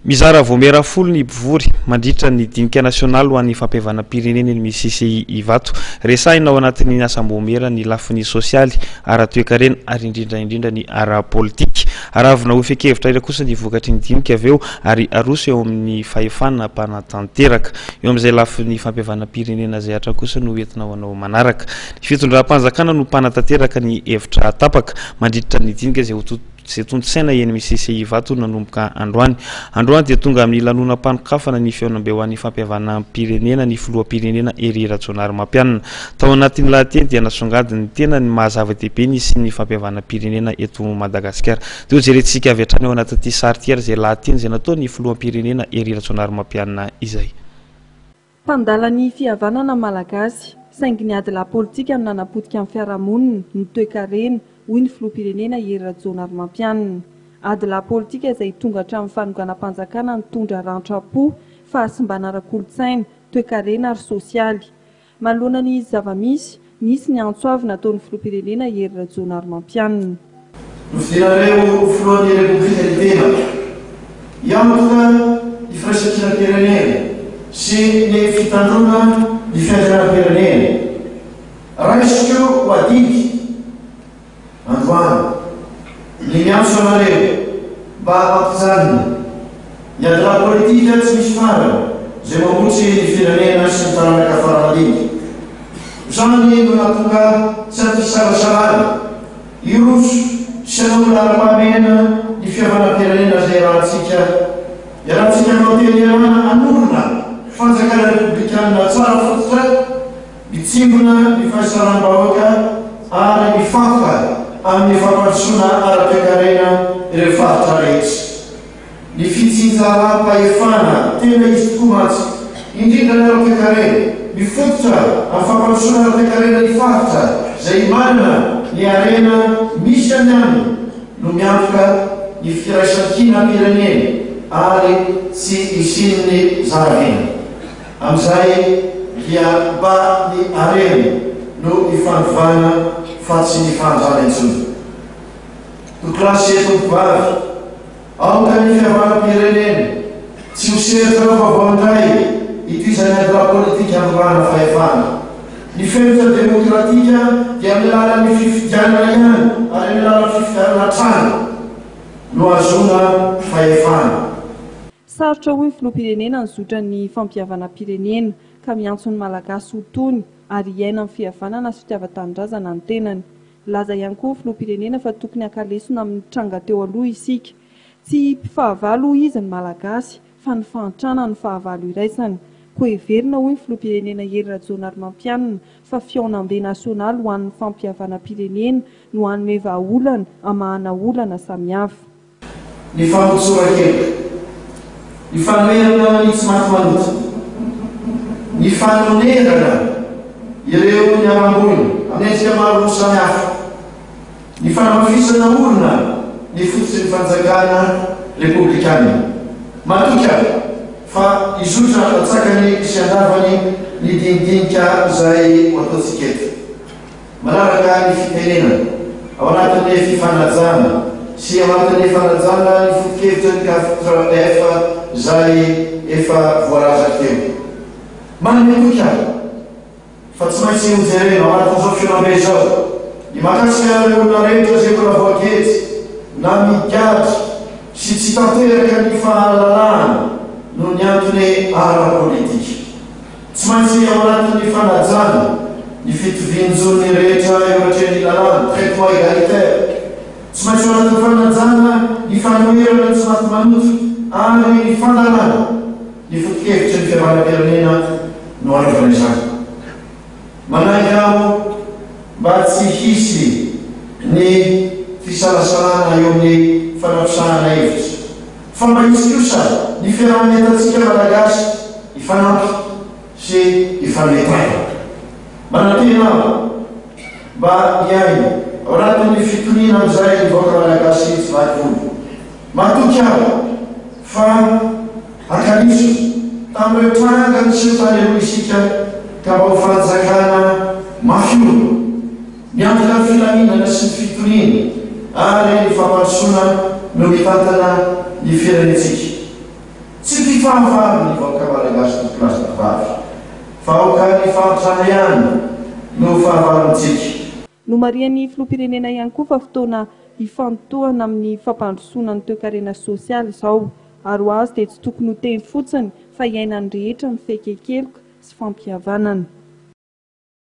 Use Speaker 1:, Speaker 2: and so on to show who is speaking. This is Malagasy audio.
Speaker 1: Mizara vomera folo ny mpivory mandritra ny dinika nasionaly ho an'ny fampihavanam-pirenena ny misy CCI Ivato. Resahina ao anatin'ny asam-bomera ny lafiny sosialy, ara-toekarena ary indrindra ny ara-politika. Aravina ho fekevitra ira kosa ny vokatry ny dinika avy eo ary aroso eo amin'ny fahefana mpanatanteraka. Eo amin'izay lafiny fampihavanam-pirenena zay atra kosa no entina ho anao manaraka. Ny fitondram-panjakana no mpanatanteraka ny hevitra tapaka mandritra ny dinika zay tontsaina eny misy CCI Ivato nanomboka androany. Androany dia tonga amin'ny lanonam-panokafana ny feonam-behoan'ny fampihavanam-pirenena ny filoham-pirenena Ery Rajaonarimampianina. Tao anatin'ny lahateny dia nasongadiny tena ny mahazava-dehibe ny sy ny fampihavanam-pirenena eto Madagasikara. Teo jerentsika avy hatrany ao anatin'ity sary ity ary zay lahateny zay nataony filoham-pirenena Ery Rajaonarimampianina izay.
Speaker 2: Mpandalan'ny fihavanana malagasy saingy ny ady la politika amin'ny nanapotika amin'ny fiarahamonina ny toe-karena hoy ny filoham-pirenena Ery Rajaonarimampianina. Ady la politika izay tonga hatramin'ny fanonganam-panjakana nitondra rantram-po, fahasimbana ara-kolontsaina, toe-karena ary sosialy. Manoloana ny zava-misy, nisy ny antsoavy nataon'ny filoham-pirenena Ery Rajaonarimampianina.
Speaker 3: Novidinareo filohan'ny Repoblika ny tena hiantoka ny firaisan-kina-pirenena sy ny fitandrona ny fiandrana-pirenena. Raisiko ho adidy androany ny miantso anareo mba ampijanona ny ady la politika tsy misy farana zay mamotsy ny firenena sy ny taranaka faramadiny. Zany no natonga tsy ampisalasarana iroso sy anaola ara-pahamena ny fihavanam-pirenena zay rahantsika manao teny irana anorona fanjakana republikanina tsara fototra mitsingona ny fahasalambahoaka ary mifafa amin'ny fampandrosoana ara-toe-karena ireo faritra rehetra. Ny fitsinjaram-pahefana tena izy tokoa mantsy indrindra ny ara-toe-karena mifototra amin'ny fampandrosoana ara-toe-karena ny faritra zay manana ny arena misy any aminy no miantoka ny firaisan-kina-pirenena ary tsy isin'ny zaravina. Amin'izay dia mba ny arena no ifandovana fa tsy ny fanjana intsony. Tokilasy eto mpivavy aoka ny fihavanam-pirenena tsy ho seritra vaovao indray itoizany ady la politika androana fahefana. Ny fenitra demokratika dia amin'ny lalan'ny fifidianana ihany ary amin'ny lalan'ny fifidianana trano no azona fahefana.
Speaker 2: Sarotra hoy ny filoham-pirenena nizotra ny fampihavanam-pirenena ka miantso ny malagasy ho tony ary iaina amin'ny fihavanana sy fitiavan-tanindrazana ny tenany. Laza ihany koa filoham-pirenena fa tokony akalesona amin'ny tranga teo aloha isika. Tsy mpifahavalo izy ny malagasy fa ny fantrana ny fahavalo iraisany. Koa heverina hoy ny filoham-pirenena Ery Rajaonarimampianina fa fiaonam-be nasionaly ho an'ny fampihavanam-pirenena no hanome vahaolana amahana olana samihafa.
Speaker 3: Ny famotsora-kely, ny fanomerana ny tsy maty manoto, ny fanonerana ireo ny arambony amin'ny endrika maro samihafa, ny fanamafisana olona ny fototry ny fanjakana republikanina. Matoka fa izotra atsakany sy andavany ny dinidinika zay ho ataontsika eto. Manaraka ny fitenenana ao anatin'ny fifanajana sy ao anatin'ny fanajana ny foto-kevitra ny kafitra efa zay efa voalaza teo. Manametoka fa tsy maintsy ho jerena ao anatin'izao fiainam-be zao ny mahakasika ny olona rehetra zay mbola voakety na migadry sy tsy tanteraka ny fahalalahana no ny antony ara-politika. Tsy maintsy ao anatin'ny fanajana ny fitovianjony rehetra eo atreny lalàna traitement égalitaire. Tsy maintsy ao anatin'ny fanajana ny fanoherana tsy maty manoto ary ny fandalana ny foto-kevitry ny fihavanam-pirenena no anaovana izany. Manaiky aho mba tsy hisy ny fisalasalana eo amin'ny fanapisahana hevitra. Fa mba hisy kosa ny fiaraha-mientantsika malagasy ifanampy sy ifametana. Manantena aho mba hiaina ao anatin'ny fitoniana amin'izay ny vahoaka malagasy tsy vaky. Matoky aho fa akaliso tamin'ireo trangany sy tany aloha isika ka mba ho fanjakana mafiona miantoka ny filaminana sy ny fitoniana ary ny fampandrosoana no mitantana ny firenentsika. fahavary ny vahoaka malagasy ny plasy vavy vahoaka ny fahampizana ihany no fahavaryntsika.
Speaker 2: No marian'ny filoham-pirenena ihany koa fa fotoana ifantohana amin'ny fampandrosoana ny toe-karena sosialy izao, ary ho azy dia tsy tokony ho teny fotsiny fa iainany rehetra mifekekeloka sy fampihavanana.